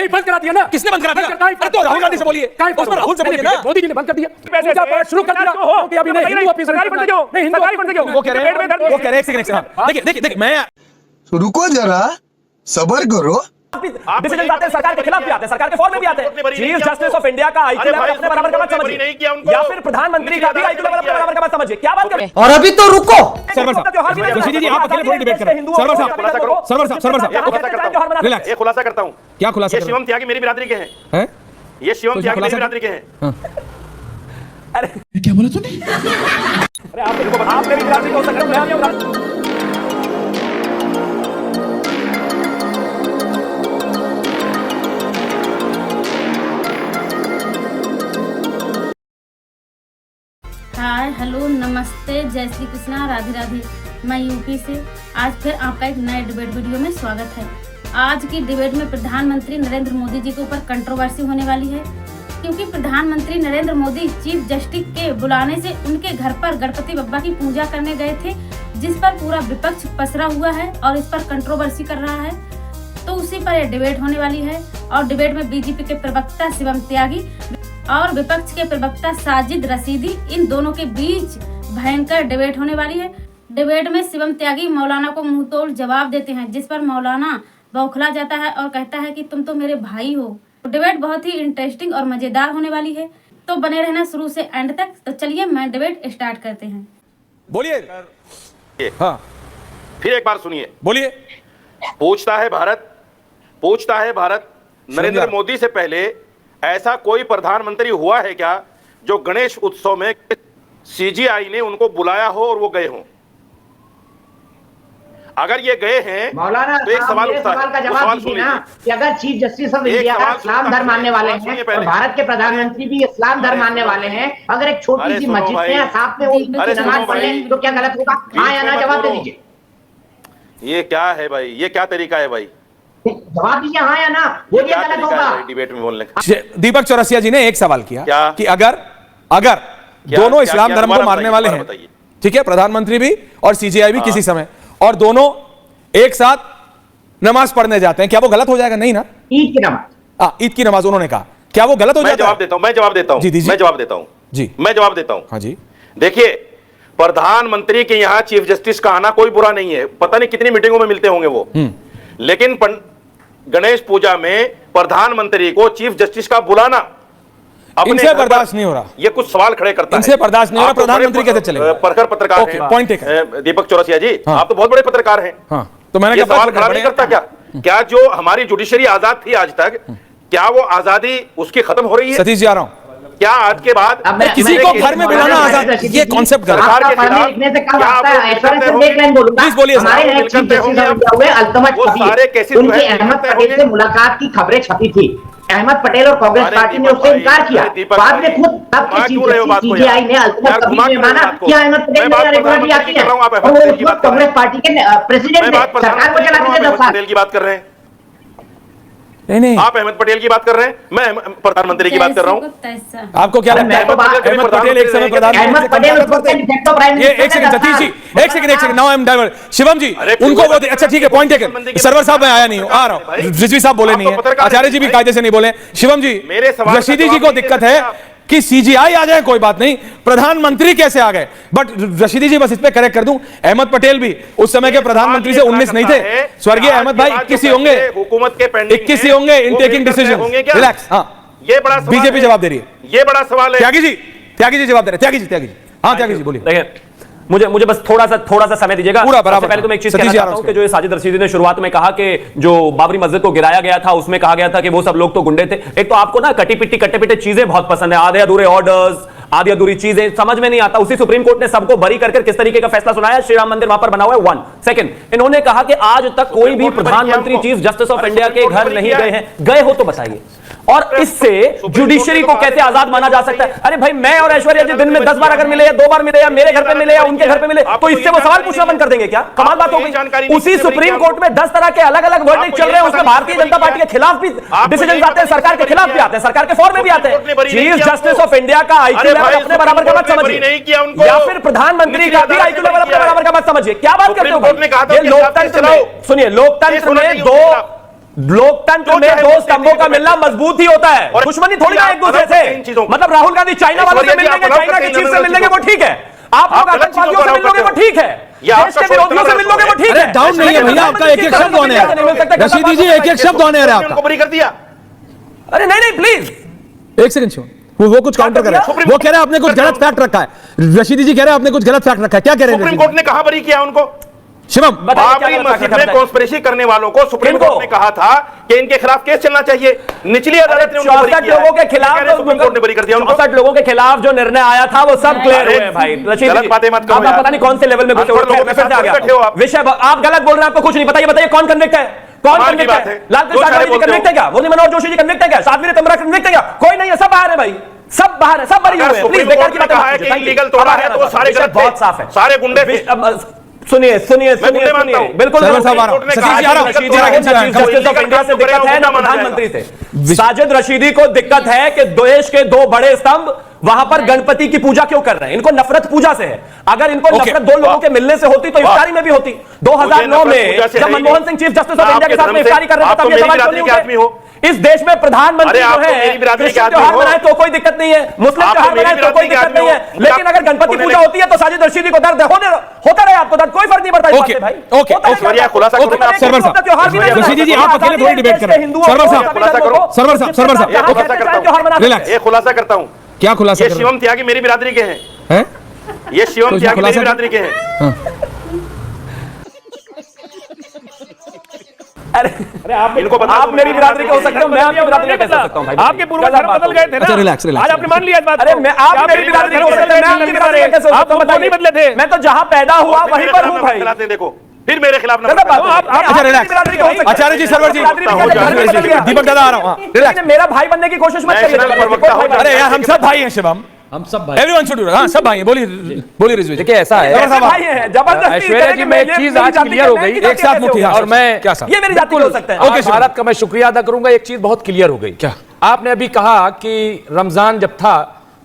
नहीं, बंद करा दिया ना। किसने बंद करा दिया? अरे तो राहुल गांधी से बोलिए, उस पर राहुल से बोलिए ना। मोदी जी ने बंद कर दिया, पूजा पाठ शुरू कर दिया क्योंकि अभी नहीं हिंदू ऑफिस सरकारी बंद क्यों? नहीं, हिंदू ऑफिस क्यों? वो कह रहे हैं एक सेकंड। देखिए मैं रुको जरा, सबर करो। डिसीजन आते हैं सरकार के खिलाफ भी आते हैं, सरकार के फॉर्म में भी आते हैं। चीफ जस्टिस ऑफ इंडिया का आईक्यू लेवल अपने बराबर का मत समझिए, या फिर प्रधानमंत्री का भी आईक्यू लेवल अपने बराबर का मत समझिए। क्या बात कर रहे हैं? और अभी तो रुको। सर्वर साहब, जोशी जी आप अकेले थोड़ी डिबेट कर रहे हैं। सर्वर साहब रिलैक्स। ये खुलासा करता हूँ। क्या खुलासा? ये शिवम त्यागी मेरी बिरादरी के हैं। ये शिवम त्यागी मेरी बिरादरी के हैं। अरे क्या बोला तूने? अरे आप मेरी बिरादरी को हो सकता है, मैं हाय हेलो नमस्ते, जय श्री कृष्णा, राधे राधे। मैं यूपी से आज फिर आपका एक नए डिबेट वीडियो में स्वागत है। आज की डिबेट में प्रधानमंत्री नरेंद्र मोदी जी के ऊपर कंट्रोवर्सी होने वाली है, क्योंकि प्रधानमंत्री नरेंद्र मोदी चीफ जस्टिस के बुलाने से उनके घर पर गणपति बप्पा की पूजा करने गए थे, जिस पर पूरा विपक्ष पसरा हुआ है और इस पर कंट्रोवर्सी कर रहा है। तो उसी पर यह डिबेट होने वाली है और डिबेट में बीजेपी के प्रवक्ता शिवम त्यागी और विपक्ष के प्रवक्ता साजिद रशीदी, इन दोनों के बीच भयंकर डिबेट होने वाली है। डिबेट में शिवम त्यागी मौलाना को मुंहतोड़ जवाब देते हैं, जिस पर मौलाना बौखला जाता है और कहता है कि तुम तो मेरे भाई हो। डिबेट बहुत ही इंटरेस्टिंग और मजेदार होने वाली है, तो बने रहना शुरू से एंड तक। तो चलिए मैं डिबेट स्टार्ट करते हैं। बोलिए। हाँ फिर एक बार सुनिए, बोलिए। पूछता है भारत नरेंद्र मोदी से पहले ऐसा कोई प्रधानमंत्री हुआ है क्या जो गणेश उत्सव में सीजीआई ने उनको बुलाया हो और वो गए हों? अगर ये गए हैं मौलाना तो एक सवाल उठता है, का जवाब दीजिए ना कि अगर चीफ जस्टिस ऑफ इंडिया इस्लाम धर्म मानने वाले हैं और भारत के प्रधानमंत्री भी इस्लाम धर्म मानने वाले हैं, अगर एक छोटी सी मस्जिद में साथ में वो नमाज पढ़ लें तो क्या गलत होगा? हाँ या ना जवाब दे दीजिए। ये क्या है भाई? ये क्या तरीका है भाई? जवाब दीजिए हाँ या ना, बोलिए गलत होगा डिबेट में बोलने का। दीपक चौरसिया जी ने एक सवाल किया क्या? कि अगर दोनों इस्लाम धर्म को मानने वाले हैं, ठीक है, प्रधानमंत्री भी और सीजीआई भी किसी समय, और दोनों एक साथ नमाज पढ़ने जाते हैं, क्या वो गलत हो जाएगा? नहीं ना। ईद की नमाज, ईद की नमाज उन्होंने कहा, क्या वो गलत हो जाएगा? मैं जवाब देता हूं जी, मैं जवाब देता हूं जी, मैं जवाब देता हूं। हाँ जी। देखिए, प्रधानमंत्री के यहां चीफ जस्टिस का आना कोई बुरा नहीं है, पता नहीं कितनी मीटिंगों में मिलते होंगे वो, लेकिन गणेश पूजा में प्रधानमंत्री को चीफ जस्टिस का बुलाना इनसे बर्दाश्त नहीं हो रहा। ये कुछ सवाल खड़े करता है। इनसे बर्दाश्त नहीं हो रहा। प्रधानमंत्री कैसे चलेगा? प्रखर पत्रकार हैं पॉइंट टेकन। दीपक चौरसिया जी, हाँ। आप तो बहुत बड़े पत्रकार हैं। हाँ, तो मैंने ये सवाल खड़ा नहीं करता क्या जो हमारी जुडिशरी आजाद थी आज तक, क्या वो आजादी उसकी खत्म हो रही है? सतीश जी आ रहा हूं। क्या आज के बाद किसी को घर में बुलाना आजाद, ये कॉन्सेप्ट सरकार के खिलाफ प्लीज बोलिए। उनकी अहमद पटेल से मुलाकात की खबरें छपी थी, अहमद पटेल और कांग्रेस पार्टी ने उससे इनकार किया। बाद में खुद तब की सीजीआई ने अल्तमत कबीर में माना कि अहमद पटेल मेरा रेगुलरली आती है और कांग्रेस पार्टी के प्रेसिडेंट ने सरकार को चलाने के पटेल की बात कर रहे हैं। नहीं, आप अहमद पटेल की बात कर रहे हैं, मैं प्रधानमंत्री की बात कर रहा हूं। आपको क्या लगता है अहमद पटेल एक समय प्रधानमंत्री? एक सेकंड सतीश जी, एक second, now I am divert. Shivam ji उनको वो, अच्छा ठीक है, पॉइंट टेकन। सर्वर साहब मैं आया नहीं हूं, आ रहा हूं। रिजवी साहब बोले नहीं है, आचार्य जी भी कायदे से नहीं बोले। शिवम जी, रशीदी जी को दिक्कत है कि सीजीआई आ जाए कोई बात नहीं, प्रधानमंत्री कैसे आ गए? बट रशीदी जी बस इस पे करेक्ट कर दूं, अहमद पटेल भी उस समय के प्रधानमंत्री से 19 नहीं थे। स्वर्गीय अहमद भाई 21 ही होंगे, हुकूमत के 21 ही होंगे इन टेकिंग डिसीजन। रिलैक्स। हाँ, ये बड़ा बीजेपी जवाब दे रही है। ये बड़ा सवाल है। त्यागी जी जवाब दे रहे हैं। त्यागी जी हाँ, त्यागी जी बोलिए। देखिए, मुझे बस थोड़ा सा समय दीजिएगा। पूरा बराबर। पहले तो मैं एक चीज कहना चाहता हूं कि जो साजिद रशीदी ने शुरुआत में कहा कि जो बाबरी मस्जिद को गिराया गया था उसमें कहा गया था कि वो सब लोग तो गुंडे थे। एक तो आपको ना कट्टे पिट्टे चीजें बहुत पसंद है, आधे अधूरे ऑर्डर्स, आधी अधूरी चीजें, समझ में नहीं आता। उसी सुप्रीम कोर्ट ने सबको बरी करके किस तरीके का फैसला सुनाया, श्री राम मंदिर वहां पर बना हुआ है। 1 सेकंड, इन्होंने कहा कि आज तक कोई भी प्रधानमंत्री चीफ जस्टिस ऑफ इंडिया के घर नहीं गए हैं। गए हो तो बताइए, और इससे जुडिशरी को कैसे आजाद माना जा सकता है? अरे भाई, मैं और ऐश्वर्या जी दिन में 10 बार अगर मिले या 2 बार मिले या मेरे घर पे मिले या उनके घर पे मिले, तो इससे वो सवाल पूछना बंद कर देंगे क्या? कमाल बात हो गई। उसी सुप्रीम कोर्ट में 10 तरह के अलग अलग वर्डिक्ट चल रहे हैं, उसमें भारतीय जनता पार्टी के खिलाफ भी डिसीजन आते हैं, सरकार के खिलाफ भी आते हैं, सरकार के फॉर्म में भी आते हैं। चीफ जस्टिस ऑफ इंडिया का आईक्यू लेवल अपने बराबर का मत समझिए, या फिर प्रधानमंत्री का भी आईक्यू लेवल अपने बराबर का मत समझिए। क्या बात करते हो? ये लोकतंत्र में, सुनिए, लोकतंत्र में लोकतंत्र में दो स्तंभों का मिलना मजबूत ही होता है, दुश्मनी थोड़ी ना एक दूसरे से। मतलब राहुल गांधी चाइना वालों से मिलेंगे, चाइना की चीफ से मिलेंगे, वो ठीक है। आप लोग आतंकवादियों से मिलोगे, वो ठीक है। देश के विरोधियों से मिलोगे, वो ठीक है। डाउन नहीं है भैया, आपका एक एक शब्द होने रशीदी जी, एक एक शब्द होने रहा उनको बरी कर दिया। अरे नहीं प्लीज एक सेकंड सुन, वो कुछ काउंटर कर रहे हैं। वो कह रहे हैं आपने कुछ गलत फैक्ट रखा है। रशीदी जी कह रहे हैं आपने कुछ गलत फैक्ट रखा है। क्या कह रहे हैं? सुप्रीम कोर्ट ने कहा बरी किया उनको। शिवम, बाबरी मस्जिद में कॉन्स्पिरेसी करने वालों को सुप्रीम कोर्ट ने कहा था कि इनके खिलाफ केस चलना चाहिए। निचली अदालत ने 64 लोगों के खिलाफ सुप्रीम कोर्ट ने बरी कर दिया उनको। 64 लोगों के खिलाफ जो निर्णय आया था वो सब क्लियर हुए भाई। गलत बातें मत करो, पता नहीं कौन से लेवल में घुसे हो विषय। आप गलत बोल रहे हैं, आपको कुछ नहीं पता। ये बताइए कौन कन्विक्ट है? कौन कन्विक्ट है? लालकृष्ण आडवाणी कन्विक्ट है क्या? मुरली मनोहर जोशी जी कन्विक्ट है क्या? साध्वी तमरा कन्विक्ट है क्या? कोई नहीं है, सब बाहर है भाई, सब बाहर है, सब बरी हुए हैं। प्लीज बेकार की बातें इलीगल तोड़ा है तो सारे गलत बहुत साफ है, सारे गुंडे। सुनिए सुनिए सुनिए सुनिए, बिल्कुल प्रधानमंत्री थे साजिद रशीदी को दिक्कत है कि देश के दो बड़े स्तंभ वहां पर गणपति की पूजा क्यों कर रहे हैं? इनको नफरत पूजा से है। अगर इनको नफरत दो लोगों के मिलने से होती तो इफ्तारी में भी होती। 2009 में जब Manmohan Singh chief justice of India के साथ में इफ्तारी कर रहे थे तब ये सवाल क्यों नहीं उठे? इस देश में प्रधानमंत्री जो है क्रिश्चियन त्योहार मनाए तो कोई दिक्कत नहीं है, मुस्लिम त्योहार मनाए तो कोई दिक्कत नहीं है, लेकिन अगर गणपति पूजा होती है तो साजिद रशीदी को दर्द होता रहे, आपको दर्द कोई फर्क नहीं पड़ता। ओके रशीदी जी, आप अकेले थोड़ी डिबेट कर रहे हैं। एक खुलासा करता हूं। क्या खुलासा? ये शिवम त्यागी मेरी बिरादरी के हैं। ये शिवम त्यागी मेरी बिरादरी के हैं। अरे आप मेरी बिरादरी के हो सकते हो, मैं आपकी बिरादरी कैसे हो सकता हूं भाई? आपके पूर्वज धर्म बदल गए थे ना। रिलैक्स आज आपने मान लिया इस बात। अरे मैं आप मेरी बिरादरी के हो सकते हैं, मैं आपकी बिरादरी कैसे हो सकता हूं? आप नहीं बदले थे। मैं तो जहां पैदा हुआ वहीं पर हूं भाई। देखो फिर मेरे खिलाफ अच्छा रिलैक्स। आचार्य जी, सरवर जी, दीपक दादा आ रहा हूं। रिलैक्स, मेरा भाई बनने की कोशिश मत करिए। अरे यार हम सब भाई हैं शिवम, हम सब भाई, एवरीवन शुड डू। हां सब भाई हैं। बोलिए रिजवी। देखिए ऐसा है ऐश्वर्या जी, मैं एक चीज आज क्लियर हो गई एक साथ मुट्ठी। और मैं क्या साहब ये मेरी जाति हो सकता है। ओके, भारत का मैं शुक्रिया अदा करूंगा। एक चीज बहुत क्लियर हो गई। क्या? आपने अभी कहा कि रमजान जब था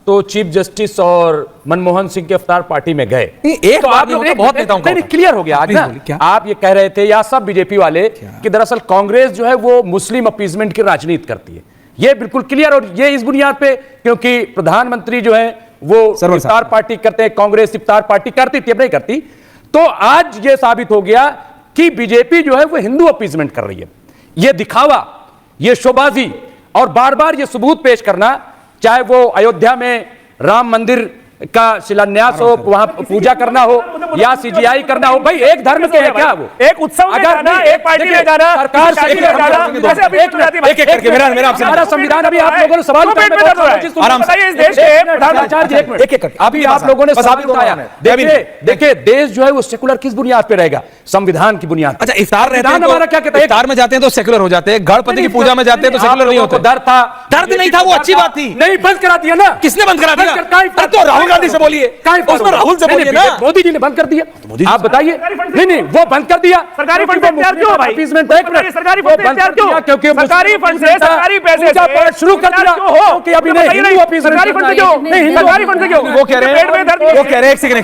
तो चीफ जस्टिस और मनमोहन सिंह के इफ्तार पार्टी में गए। एक तो बात आप लोग बहुत नेताओं का क्लियर हो गया आज ना। क्या? आप ये कह रहे थे या सब बीजेपी वाले कि दरअसल कांग्रेस जो है वो मुस्लिम अपीजमेंट की राजनीति करती है। ये बिल्कुल क्लियर, और ये इस बुनियाद पे क्योंकि प्रधानमंत्री जो है वो इफ्तार पार्टी करते हैं, कांग्रेस इफ्तार पार्टी करती थी, अब नहीं करती। तो आज ये साबित हो गया कि बीजेपी जो है वो हिंदू अपीजमेंट कर रही है। ये दिखावा, ये शोबाजी और बार बार ये सबूत पेश करना, चाहे वो अयोध्या में राम मंदिर का शिलान्यास हो, वहां पूजा करना हो या सीजीआई करना हो, भाई एक धर्म के है क्या वो? एक उत्सव में जाना, एक पार्टी में जाना, सरकार से एक करके मेरा आपसे हमारा संविधान अभी आप लोगों ने सवाल आराम से इस देश के एक करके अभी आप लोगों ने साबित बताया। देखिए देश जो है वो सेकुलर किस बुनियाद पे रहेगा? संविधान की बुनियाद। अच्छा इफ्तार रहते हैं, हमारा क्या कहता है? इफ्तार में जाते हैं तो सेकुलर हो जाते हैं, गणपति की पूजा में जाते हैं तो सेकुलर नहीं होते। दर्द था, दर्द नहीं था, वो अच्छी बात थी। नहीं, बंद करा दिया ना। किसने बंद करा दिया? तो राहुल गांधी से बोलिए, उसमें राहुल से बोलिए ना। मोदी जी ने बंद कर दिया, आप बताइए। नहीं वो बंद कर दिया। सरकारी फंड से तैयार क्यों भाई? सरकारी फंड से तैयार क्यों? क्योंकि सरकारी फंड से, सरकारी पैसे से शुरू कर दिया क्योंकि अभी नहीं हिंदू अपीजमेंट। सरकारी फंड से क्यों? नहीं सरकारी फंड से क्यों? वो कह रहे हैं, वो कह रहे हैं एक सेकंड।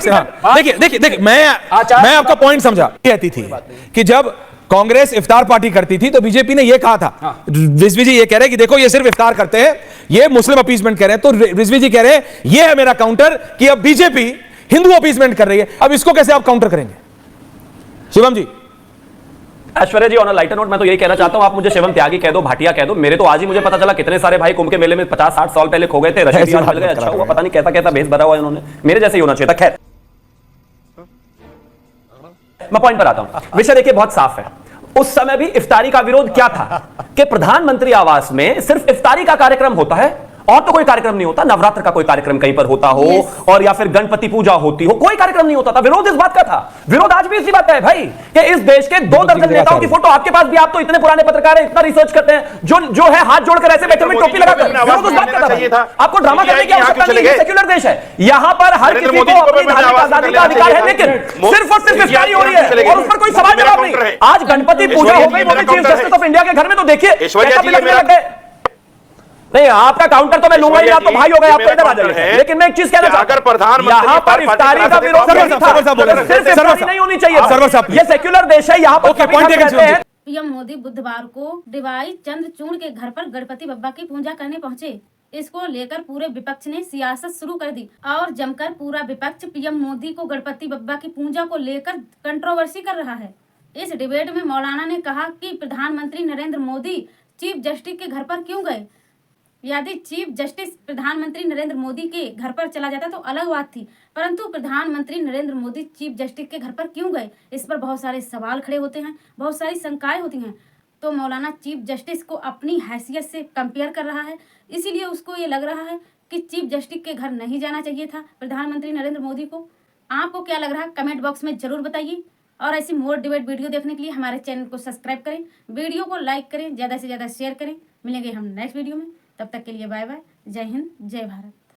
देखिए मैं आपका पॉइंट समझा। कहती थी कि जब कांग्रेस इफ्तार पार्टी करती थी तो बीजेपी ने यह कहा था। रिजवी जी ये कह रहे हैं कि देखो ये सिर्फ इफ्तार करते हैं, ये मुस्लिम अपीजमेंट कह रहे हैं। तो रिजवी जी कह रहे हैं ये है मेरा काउंटर कि अब बीजेपी हिंदू अपीजमेंट कर रही है। अब इसको कैसे आप काउंटर करेंगे? शिवम जी। ऐश्वर्या जी, ऑन अ लाइटर नोट मैं तो यही कहना चाहता हूं, आप मुझे शिवम त्यागी कह दो, भाटिया कह दो। मेरे तो आज ही मुझे पता चला कितने सारे भाई कुंभ के मेले में 50-60 साल पहले खो गए थे। रशीदी आज मिल गए, अच्छा हुआ। पता नहीं कैसा कैसा भेस भरा हुआ है उन्होंने, मेरे जैसे ही होना चाहिए था। खैर मैं पॉइंट पर आता हूं। विषय देखिए बहुत साफ है। उस समय भी इफ्तारी का विरोध क्या था कि प्रधानमंत्री आवास में सिर्फ इफ्तारी का कार्यक्रम होता है और तो कोई कार्यक्रम नहीं होता। नवरात्र का कोई कार्यक्रम कहीं पर होता हो और या फिर गणपति पूजा होती हो, कोई कार्यक्रम नहीं होता था। विरोध इस बात का था। विरोध आज भी इसी बात का है भाई कि इस देश के 2 दर्जन नेताओं की फोटो आपके पास भी, आप तो इतने पुराने पत्रकार हैं, इतना रिसर्च करते हैं, जो है हाथ जोड़कर ऐसे बैठे हुए टोपी लगाकर। विरोध उस बात का था। आपको ड्रामा करने की आवश्यकता नहीं है, सेक्युलर देश है। यहां पर हर किसी को अपनी धार्मिक आजादी का अधिकार है, लेकिन सिर्फ और सिर्फ इफ्तारी हो रही है और उस पर कोई सवाल जवाब नहीं। आज गणपति पूजा हो गई, वो भी चीफ जस्टिस ऑफ इंडिया के घर में, तो देखिए कैसा लगने लग गए। नहीं आपका काउंटर तो मैं लूंगा ही, आप तो भाई हो गए, आप तो इधर आ जाइए। लेकिन मैं एक चीज कहना चाहता हूं, अगर प्रधानमंत्री यहाँ पर इफ्तारी का विरोध सिर्फ इफ्तारी नहीं होनी चाहिए। ये सेक्युलर देश है, यहाँ पर पीएम मोदी बुधवार को डीवाई चंद्रचूड़ के घर पर गणपति बप्पा की पूजा करने पहुंचे। इसको लेकर पूरे विपक्ष ने सियासत शुरू कर दी और जमकर पूरा विपक्ष पीएम मोदी को गणपति बप्पा की पूजा को लेकर कंट्रोवर्सी कर रहा है। इस डिबेट में मौलाना ने कहा कि प्रधानमंत्री नरेंद्र मोदी चीफ जस्टिस के घर पर क्यों गए। यदि चीफ जस्टिस प्रधानमंत्री नरेंद्र मोदी के घर पर चला जाता तो अलग बात थी, परंतु प्रधानमंत्री नरेंद्र मोदी चीफ जस्टिस के घर पर क्यों गए, इस पर बहुत सारे सवाल खड़े होते हैं, बहुत सारी शंकाएं होती हैं। तो मौलाना चीफ जस्टिस को अपनी हैसियत से कंपेयर कर रहा है, इसीलिए उसको ये लग रहा है कि चीफ जस्टिस के घर नहीं जाना चाहिए था प्रधानमंत्री नरेंद्र मोदी को। आपको क्या लग रहा है कमेंट बॉक्स में जरूर बताइए और ऐसी मोर डिबेट वीडियो देखने के लिए हमारे चैनल को सब्सक्राइब करें, वीडियो को लाइक करें, ज़्यादा से ज़्यादा शेयर करें। मिलेंगे हम नेक्स्ट वीडियो में, तब तक के लिए बाय बाय। जय हिंद, जय भारत।